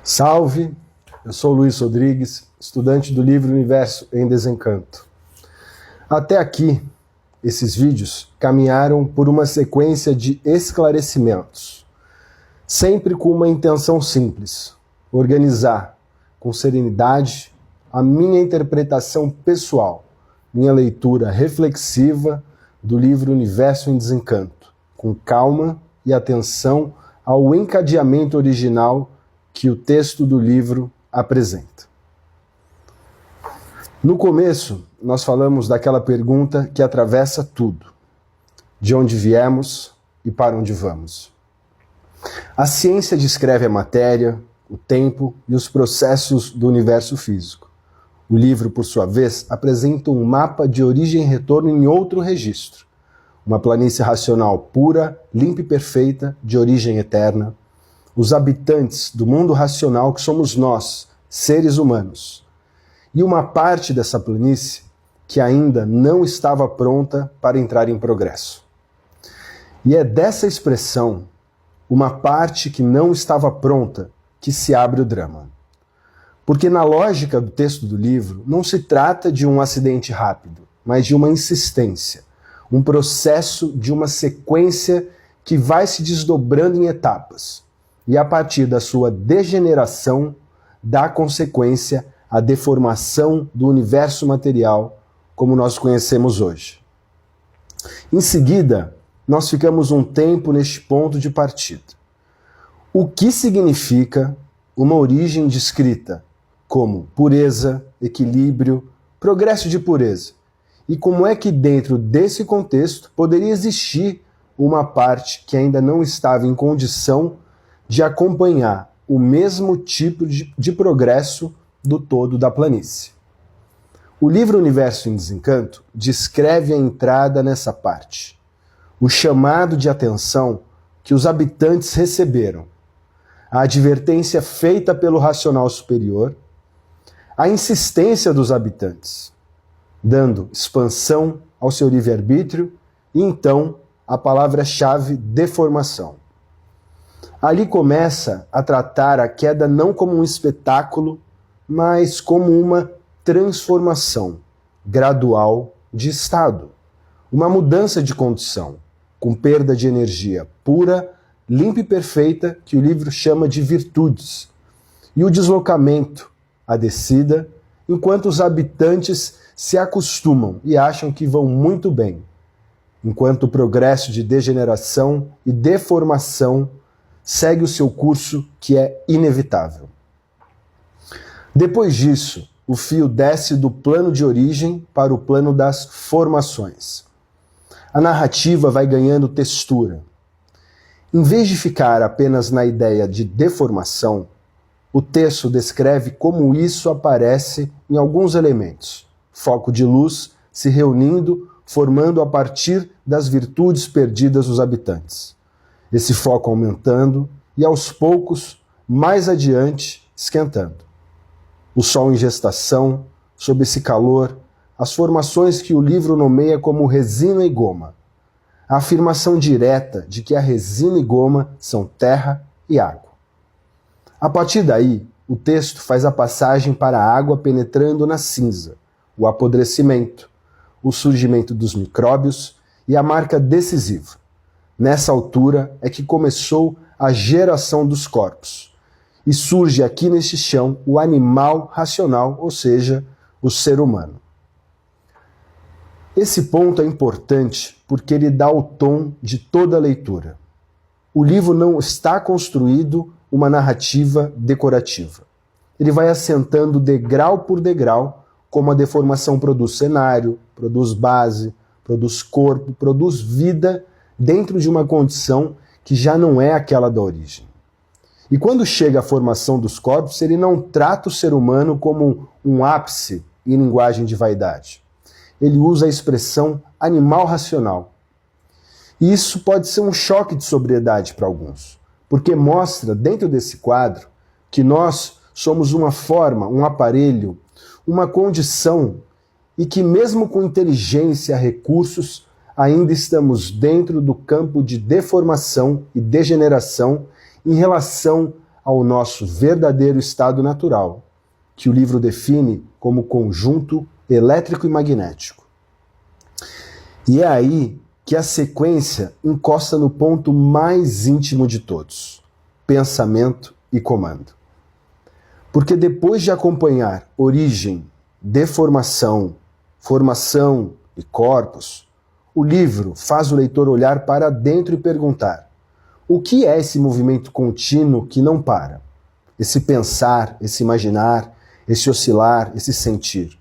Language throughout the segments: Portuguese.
Salve, eu sou Luiz Rodrigues, estudante do livro Universo em Desencanto. Até aqui, esses vídeos caminharam por uma sequência de esclarecimentos, sempre com uma intenção simples: organizar com serenidade a minha interpretação pessoal, minha leitura reflexiva do livro Universo em Desencanto, com calma e atenção ao encadeamento original que o texto do livro apresenta. No começo, nós falamos daquela pergunta que atravessa tudo: de onde viemos e para onde vamos. A ciência descreve a matéria, o tempo e os processos do universo físico. O livro, por sua vez, apresenta um mapa de origem e retorno em outro registro. Uma planície racional pura, limpa e perfeita, de origem eterna. Os habitantes do mundo racional que somos nós, seres humanos. E uma parte dessa planície que ainda não estava pronta para entrar em progresso. E é dessa expressão, uma parte que não estava pronta, que se abre o drama. Porque na lógica do texto do livro, não se trata de um acidente rápido, mas de uma insistência, um processo de uma sequência que vai se desdobrando em etapas. E a partir da sua degeneração, dá consequência à deformação do universo material como nós conhecemos hoje. Em seguida, nós ficamos um tempo neste ponto de partida. O que significa uma origem descrita como pureza, equilíbrio, progresso de pureza? E como é que dentro desse contexto poderia existir uma parte que ainda não estava em condição de acompanhar o mesmo tipo de progresso do todo da planície? O livro Universo em Desencanto descreve a entrada nessa parte, o chamado de atenção que os habitantes receberam, a advertência feita pelo racional superior, a insistência dos habitantes, dando expansão ao seu livre-arbítrio e então a palavra-chave deformação. Ali começa a tratar a queda não como um espetáculo, mas como uma transformação gradual de estado. Uma mudança de condição, com perda de energia pura, limpa e perfeita, que o livro chama de virtudes. E o deslocamento, a descida, enquanto os habitantes se acostumam e acham que vão muito bem, enquanto o progresso de degeneração e deformação segue o seu curso, que é inevitável. Depois disso, o fio desce do plano de origem para o plano das formações. A narrativa vai ganhando textura. Em vez de ficar apenas na ideia de deformação, o texto descreve como isso aparece em alguns elementos. Foco de luz se reunindo, formando a partir das virtudes perdidas dos habitantes. Esse foco aumentando e, aos poucos, mais adiante, esquentando. O sol em gestação, sob esse calor, as formações que o livro nomeia como resina e goma. A afirmação direta de que a resina e goma são terra e água. A partir daí, o texto faz a passagem para a água penetrando na cinza, o apodrecimento, o surgimento dos micróbios e a marca decisiva. Nessa altura é que começou a geração dos corpos. E surge aqui neste chão o animal racional, ou seja, o ser humano. Esse ponto é importante porque ele dá o tom de toda a leitura. O livro não está construído uma narrativa decorativa. Ele vai assentando degrau por degrau, como a deformação produz cenário, produz base, produz corpo, produz vida, dentro de uma condição que já não é aquela da origem. E quando chega a formação dos corpos, ele não trata o ser humano como um ápice em linguagem de vaidade. Ele usa a expressão animal racional. E isso pode ser um choque de sobriedade para alguns, porque mostra, dentro desse quadro, que nós somos uma forma, um aparelho, uma condição, e que mesmo com inteligência, recursos, ainda estamos dentro do campo de deformação e degeneração em relação ao nosso verdadeiro estado natural, que o livro define como conjunto elétrico e magnético. E é aí que a sequência encosta no ponto mais íntimo de todos: pensamento e comando. Porque depois de acompanhar origem, deformação, formação e corpos, o livro faz o leitor olhar para dentro e perguntar: o que é esse movimento contínuo que não para? Esse pensar, esse imaginar, esse oscilar, esse sentir.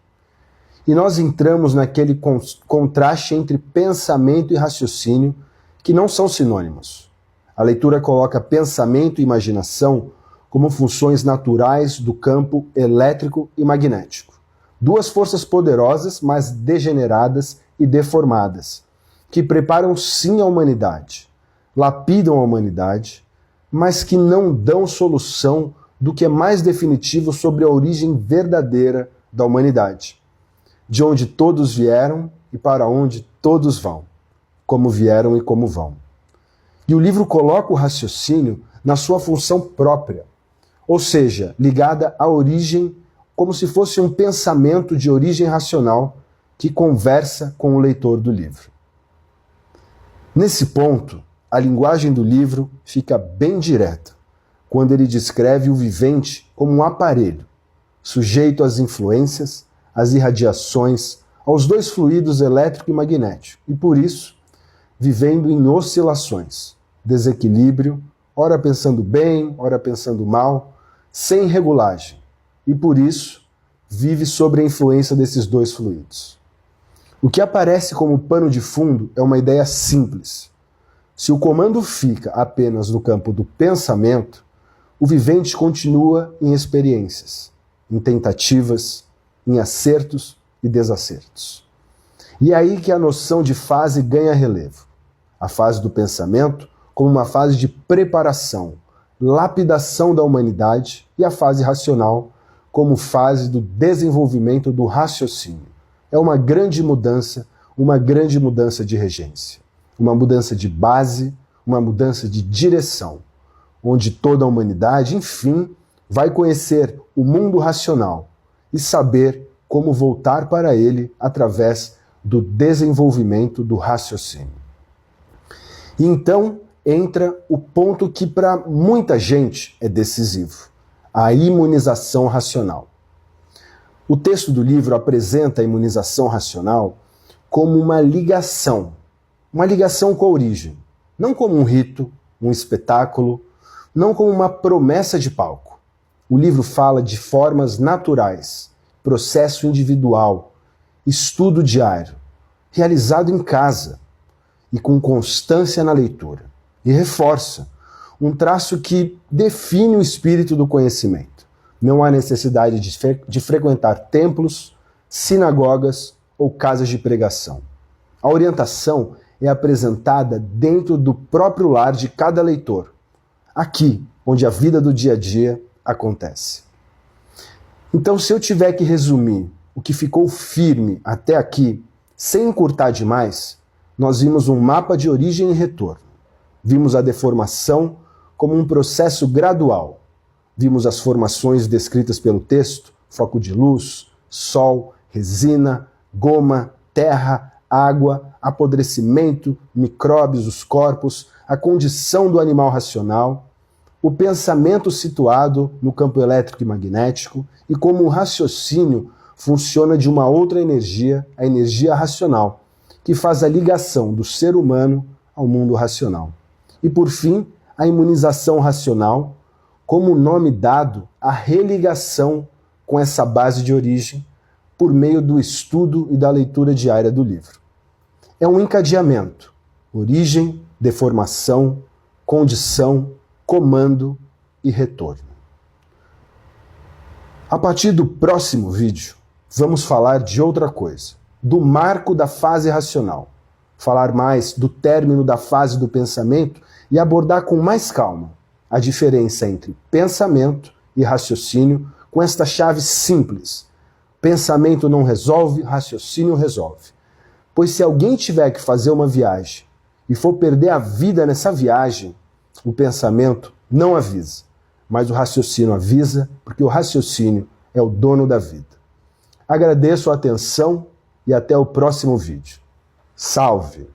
E nós entramos naquele contraste entre pensamento e raciocínio, que não são sinônimos. A leitura coloca pensamento e imaginação como funções naturais do campo elétrico e magnético. Duas forças poderosas, mas degeneradas e deformadas, que preparam sim a humanidade, lapidam a humanidade, mas que não dão solução do que é mais definitivo sobre a origem verdadeira da humanidade. De onde todos vieram e para onde todos vão, como vieram e como vão. E o livro coloca o raciocínio na sua função própria, ou seja, ligada à origem, como se fosse um pensamento de origem racional que conversa com o leitor do livro. Nesse ponto, a linguagem do livro fica bem direta, quando ele descreve o vivente como um aparelho, sujeito às influências, às irradiações, aos dois fluidos elétrico e magnético, e por isso, vivendo em oscilações, desequilíbrio, ora pensando bem, ora pensando mal, sem regulagem, e por isso, vive sob a influência desses dois fluidos. O que aparece como pano de fundo é uma ideia simples. Se o comando fica apenas no campo do pensamento, o vivente continua em experiências, em tentativas, em acertos e desacertos. E é aí que a noção de fase ganha relevo. A fase do pensamento como uma fase de preparação, lapidação da humanidade, e a fase racional como fase do desenvolvimento do raciocínio. É uma grande mudança de regência. Uma mudança de base, uma mudança de direção, onde toda a humanidade, enfim, vai conhecer o mundo racional e saber como voltar para ele através do desenvolvimento do raciocínio. E então entra o ponto que para muita gente é decisivo: a imunização racional. O texto do livro apresenta a imunização racional como uma ligação com a origem, não como um rito, um espetáculo, não como uma promessa de palco. O livro fala de formas naturais, processo individual, estudo diário, realizado em casa e com constância na leitura. E reforça um traço que define o espírito do conhecimento. Não há necessidade de frequentar templos, sinagogas ou casas de pregação. A orientação é apresentada dentro do próprio lar de cada leitor, aqui, onde a vida do dia a dia acontece. Então, se eu tiver que resumir o que ficou firme até aqui, sem encurtar demais, nós vimos um mapa de origem e retorno. Vimos a deformação como um processo gradual. Vimos as formações descritas pelo texto: foco de luz, sol, resina, goma, terra, água, apodrecimento, micróbios, os corpos, a condição do animal racional, o pensamento situado no campo elétrico e magnético, e como o raciocínio funciona de uma outra energia, a energia racional, que faz a ligação do ser humano ao mundo racional. E por fim, a imunização racional, como nome dado à religação com essa base de origem, por meio do estudo e da leitura diária do livro. É um encadeamento: origem, deformação, condição, comando e retorno. A partir do próximo vídeo, vamos falar de outra coisa, do marco da fase racional, falar mais do término da fase do pensamento e abordar com mais calma a diferença entre pensamento e raciocínio com esta chave simples: pensamento não resolve, raciocínio resolve. Pois se alguém tiver que fazer uma viagem e for perder a vida nessa viagem, o pensamento não avisa, mas o raciocínio avisa, porque o raciocínio é o dono da vida. Agradeço a atenção e até o próximo vídeo. Salve!